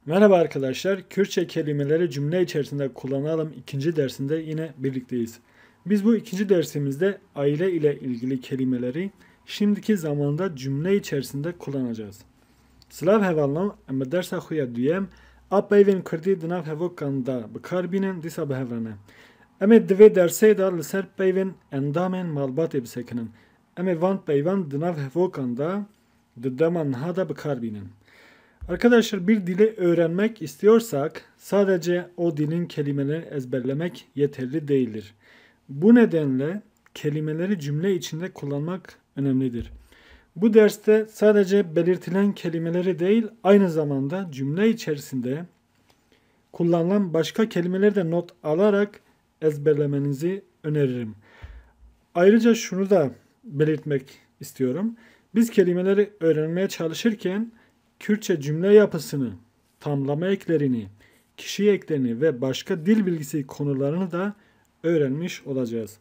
Merhaba arkadaşlar. Kürtçe kelimeleri cümle içerisinde kullanalım. İkinci dersinde yine birlikteyiz. Biz bu ikinci dersimizde aile ile ilgili kelimeleri şimdiki zamanda cümle içerisinde kullanacağız. Slav hevallam ama dersa xuya duyem apayven kurdi dinav hevokan da bikarbinen disa behevrane. Eme dve derse da liser payven endamen malbat ebsekinin. Eme van payvan dinav hevokan da dıdaman hada bikarbinen. Arkadaşlar bir dili öğrenmek istiyorsak sadece o dilin kelimelerini ezberlemek yeterli değildir. Bu nedenle kelimeleri cümle içinde kullanmak önemlidir. Bu derste sadece belirtilen kelimeleri değil, aynı zamanda cümle içerisinde kullanılan başka kelimeleri de not alarak ezberlemenizi öneririm. Ayrıca şunu da belirtmek istiyorum. Biz kelimeleri öğrenmeye çalışırken Kürtçe cümle yapısını, tamlama eklerini, kişi eklerini ve başka dil bilgisi konularını da öğrenmiş olacağız.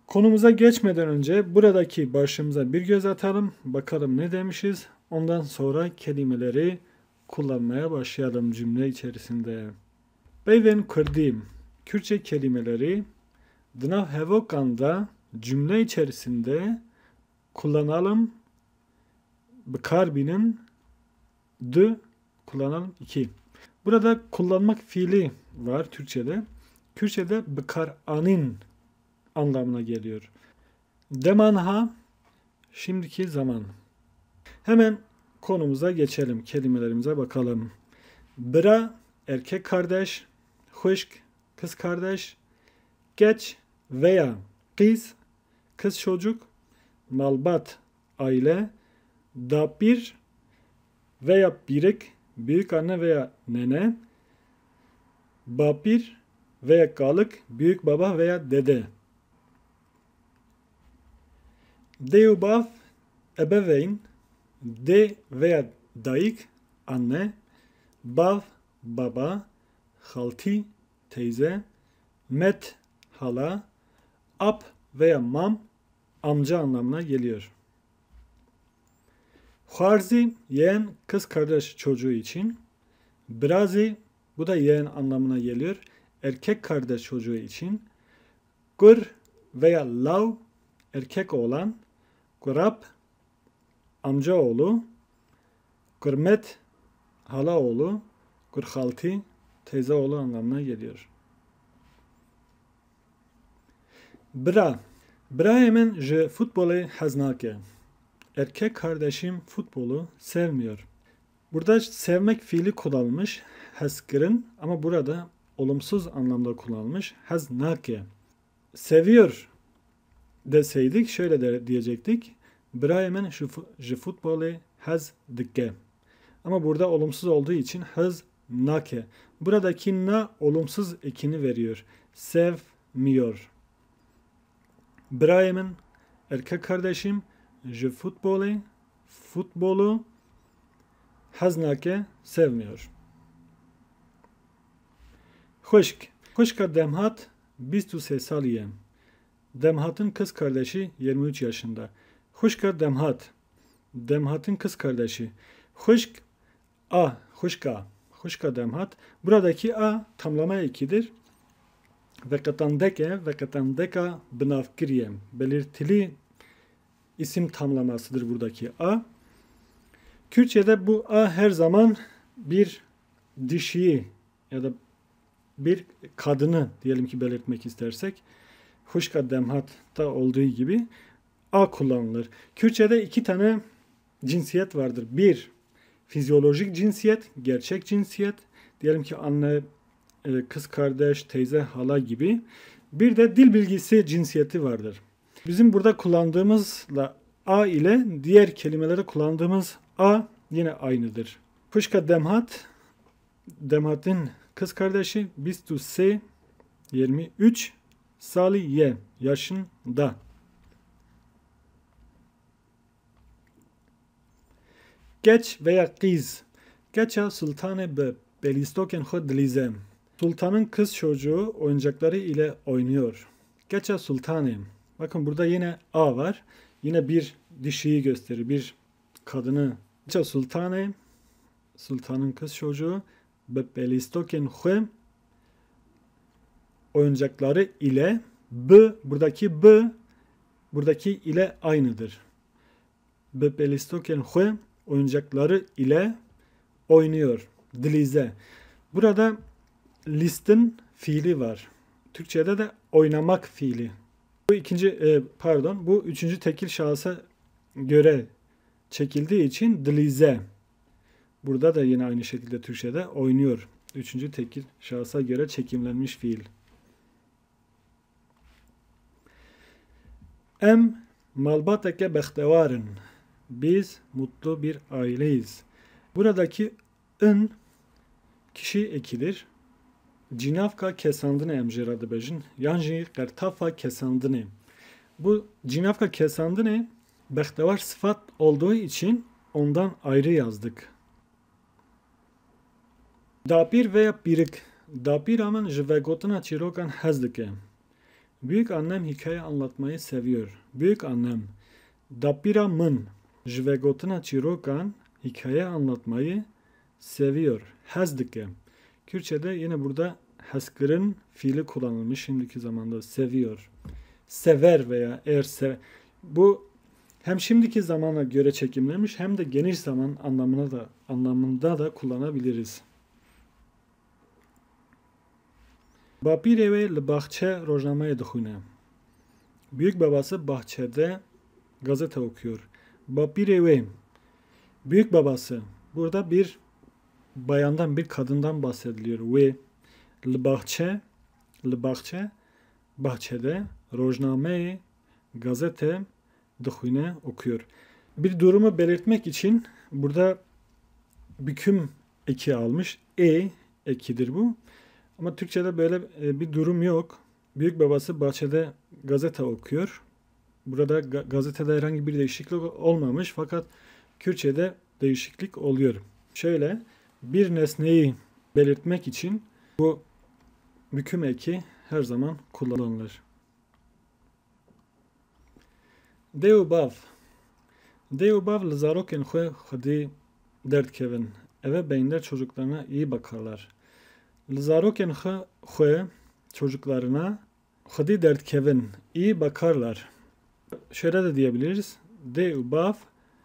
Konumuza geçmeden önce buradaki başlığımıza bir göz atalım. Bakalım ne demişiz. Ondan sonra kelimeleri kullanmaya başlayalım cümle içerisinde. Beyven kurdim. Kürtçe kelimeleri Dınav Hevokan'da cümle içerisinde kullanalım. Bikarbinin kullanalım 2. Burada kullanmak fiili var Türkçe'de. Kürtçe'de bikaranin anlamına geliyor. Demanha şimdiki zaman. Hemen konumuza geçelim. Kelimelerimize bakalım. Bira erkek kardeş, huşk kız kardeş, geç veya kız çocuk, malbat aile, dapir veya birek büyük anne veya nene, bapir veya kalık büyük baba veya dede. Deyubav ebeveyn, de veya dayık anne, bav baba, halti teyze, met hala, ap veya mam amca anlamına geliyor. Harzi yeğen kız kardeş çocuğu için. Brazi bu da yeğen anlamına geliyor. Erkek kardeş çocuğu için. Gur veya lav erkek oğlan. Gurab amca oğlu. Gurmet hala oğlu. Gurhalti teyze oğlu anlamına geliyor. Bra hemen je futbolu haznake. Erkek kardeşim futbolu sevmiyor. Burada sevmek fiili kullanılmış. Heskırın ama burada olumsuz anlamda kullanılmış. Haznake. Seviyor deseydik şöyle diyecektik. Brahemen je futbolu hazdike. Ama burada olumsuz olduğu için haznake. Buradaki na olumsuz ekini veriyor. Sevmiyor. Brahemen erkek kardeşim je futbolu haznake sevmiyor. Hoşka Demhat 23 saliye. Demhat'ın kız kardeşi 23 yaşında. Hoşka Demhat'ın kız kardeşi. Hoşka Demhat. Buradaki a tamlama ekidir. Ve katandeka binavkiriyem. Belirtili isim tamlamasıdır buradaki a. Kürtçe'de bu a her zaman bir dişiyi ya da bir kadını diyelim ki belirtmek istersek huşka demhat'ta olduğu gibi a kullanılır. Kürtçe'de iki tane cinsiyet vardır. Bir, fizyolojik cinsiyet, gerçek cinsiyet. Diyelim ki anne, kız kardeş, teyze, hala gibi. Bir de dil bilgisi cinsiyeti vardır. Bizim burada kullandığımızla a ile diğer kelimelerde kullandığımız a yine aynıdır. Huşka Demhat'ın kız kardeşi Bistuse 23 saliye yaşında. Geç veya kız. Geça sultane be belistoken xod dilizem. Sultanın kız çocuğu oyuncakları ile oynuyor. Geça sultane. Bakın burada yine a var. Yine bir dişiyi gösterir. Bir kadını. Geça sultane sultanın kız çocuğu be pelistokên xwe oyuncakları ile buradaki ile aynıdır. Be pelistokên xwe oyuncakları ile oynuyor. Dilize. Burada listin fiili var. Türkçe'de de oynamak fiili. Bu üçüncü tekil şahsa göre çekildiği için dilize. Burada da yine aynı şekilde Türkçe'de oynuyor. Üçüncü tekil şahsa göre çekimlenmiş fiil. Em malbateke behtevarın. Biz mutlu bir aileyiz. Buradaki ın kişi ekidir. Cinavka kesandine emjera dibejin. Yanji qertafa kesandine. Bu cinavka kesandine behtevar sıfat olduğu için ondan ayrı yazdık. Dapir veya birik. Dapir aman jivegotuna çirokan hezdike. Büyük annem hikaye anlatmayı seviyor. Büyük annem dapira mın jivegotuna çirokan hikaye anlatmayı seviyor. Hezdike. Kürtçe'de yine burada heskırın fiili kullanılmış şimdiki zamanda seviyor. Sever veya bu hem şimdiki zamana göre çekimlenmiş hem de geniş zaman anlamında da kullanabiliriz. Bapîrê wê li baxçe rojnameyê dixwîne. Büyük babası bahçede gazete okuyor. Bapîrê wê. Büyük babası. Burada bir bayandan, bir kadından bahsediliyor. Ve li bahçe bahçede rojname gazete dixwîne okuyor. Bir durumu belirtmek için burada büküm eki almış. Ekidir bu. Ama Türkçe'de böyle bir durum yok. Büyük babası bahçede gazete okuyor. Burada gazetede herhangi bir değişiklik olmamış fakat Kürtçe'de değişiklik oluyor. Şöyle bir nesneyi belirtmek için bu büküm eki her zaman kullanılır. Deobav li zarokên xwe xwedî derdkevin. Ebeveynler çocuklarına iyi bakarlar. Li zarokên xwe çocuklarına xwedî derdkevin. İyi bakarlar. Şöyle de diyebiliriz. Deobav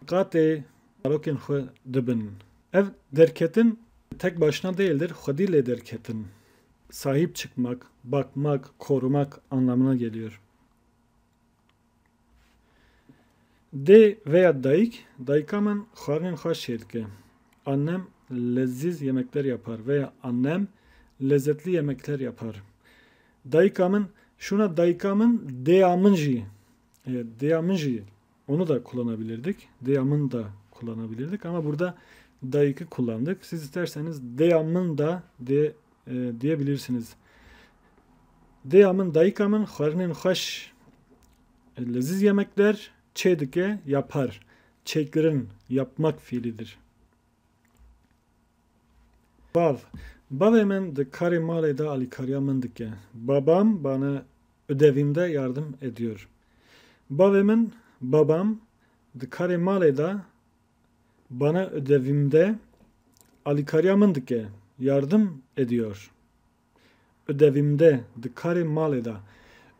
qatê zarokên xwe dibin. Ev derketin tek başına değildir. Xwedî lê derketin. Sahip çıkmak, bakmak, korumak anlamına geliyor. De veya dayık, dayıkamın xwarinên xwe şêr dike. Annem leziz yemekler yapar veya annem lezzetli yemekler yapar. Dayıkamın deyamın jî onu da kullanabilirdik. Deyamın da kullanabilirdik ama burada dayıkı kullandık. Siz isterseniz deyamın da diyebilirsiniz. Deyamın dayıkamın xwarinên xweş leziz yemekler çêdike yapar. Çekirin yapmak fiilidir. Bavê min di karê malê de alîkariya min dike. Babam bana ödevimde yardım ediyor. Babam di karê malê de bana ödevimde alîkariya min dike. Yardım ediyor. Ödevimde di karê malê de.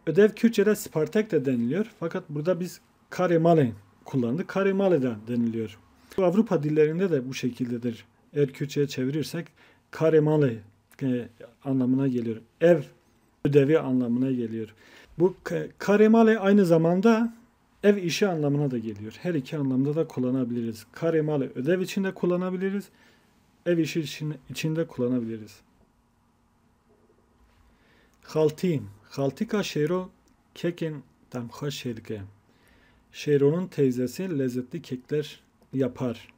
Ödev Kürtçe'de Spartak da deniliyor. Fakat burada biz karê malê kullandık. Karê malê de deniliyor. Avrupa dillerinde de bu şekildedir. Eğer Kürtçe'ye çevirirsek karê malê anlamına geliyor. Ev ödevi anlamına geliyor. Bu karê malê aynı zamanda ev işi anlamına da geliyor. Her iki anlamda da kullanabiliriz. Karê malê ödev için de kullanabiliriz. Ev işi için de kullanabiliriz. Xaltika şêro kekên temxweş şêdike. Şêro'nun teyzesi lezzetli kekler yapar.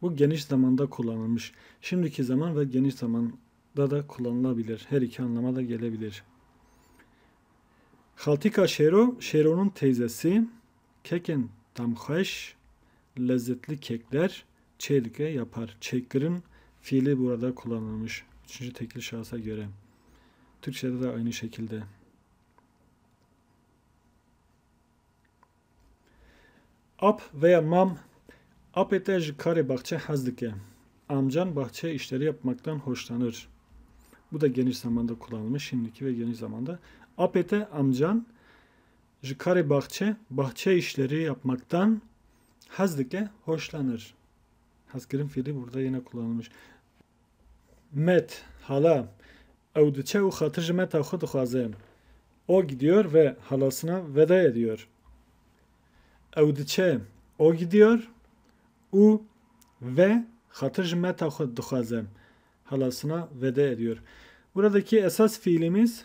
Bu geniş zamanda kullanılmış. Şimdiki zaman ve geniş zamanda da kullanılabilir. Her iki anlama da gelebilir. Xaltika Şero'nun teyzesi kekên temxweş lezzetli kekler çêdike yapar. Çekirin fiili burada kullanılmış. Üçüncü tekil şahsa göre. Türkçe'de de aynı şekilde. Ap veya mam apê te ji karê baxçe hez dike. amcan bahçe işleri yapmaktan hoşlanır. Bu da geniş zamanda kullanılmış. Şimdiki ve geniş zamanda. Apete amcan jikare bahçe işleri yapmaktan hazdike hoşlanır. Hazgir'in fiili burada yine kullanılmış. Met hala evdiçe u hatır met avxu duxazem. O gidiyor ve halasına veda ediyor. Evdiçe o gidiyor. U ve hatır met avxu duxazem. Halasına veda ediyor. Buradaki esas fiilimiz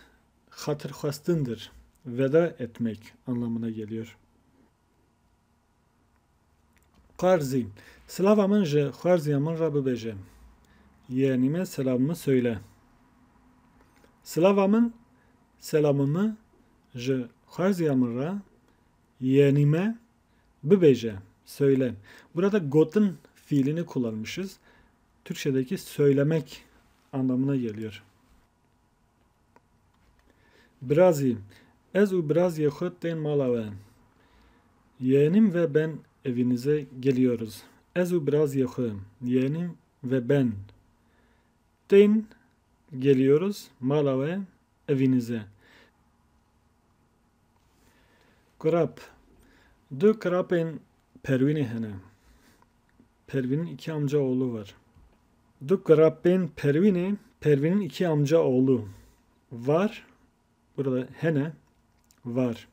hatırxwastındır. Veda etmek anlamına geliyor. Qarzi. Selavamın je xwarziyamın ra bibêje. Yeğenime selamımı söyle. Selamımı je xwarziyamın ra yeğenime bibêje. Söyle. Burada gotin fiilini kullanmışız. Türkçedeki söylemek anlamına geliyor. Brazi. Ez u braziye xut tên mala we. Yeğenim ve ben evinize geliyoruz. Ez u braziye xut. Yeğenim ve ben. Tên geliyoruz. Mala ve evinize. Krap. Du krapên Pervinê hene. Pervin'in iki amca oğlu var. Du krapên Pervinê. Pervin'in iki amca oğlu var. Burada hene var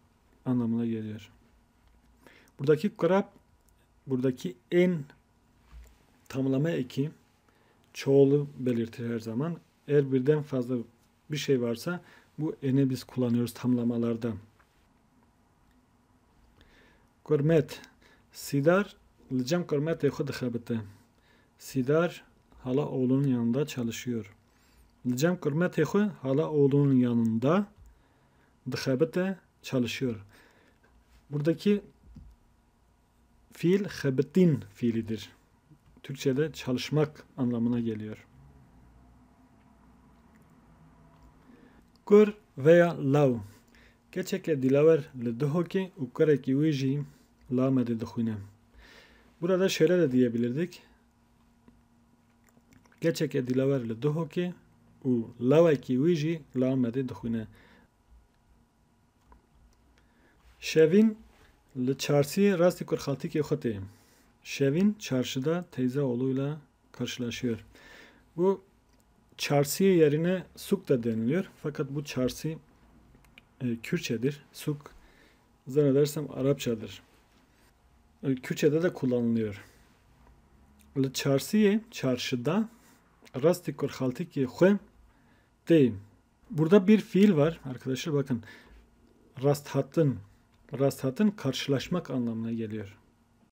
anlamına geliyor. Buradaki krap, buradaki en tamlama eki çoğulu belirtir her zaman. Eğer birden fazla bir şey varsa bu eni biz kullanıyoruz tamlamalarda. Kurmet. Sidar licem kurmet ekhu dixebite. Sidar hala oğlunun yanında çalışıyor. Licem kurmet ekhu hala oğlunun yanında dixebite çalışıyor. Buradaki fiil xebetin fiilidir. Türkçe'de çalışmak anlamına geliyor. Kur veya lav. Keçeke dilaver li duhoki u kureki uji lamede dixune. Burada şöyle de diyebilirdik. Keçeke dilaver li duhoki u laveki uji lamede dixune. Şevin li çarşıya rastı kurxaltiki xutê. Şevin çarşıda teyze oğluyla karşılaşıyor. Bu çarşıya yerine suk da deniliyor. Fakat bu çarşı Kürtçedir. Suk zannedersem Arapçadır. Kürtçe'de de kullanılıyor. Li çarşıya çarşıda rastı kurxaltiki xwe tê. Burada bir fiil var arkadaşlar bakın. Rasthatın karşılaşmak anlamına geliyor.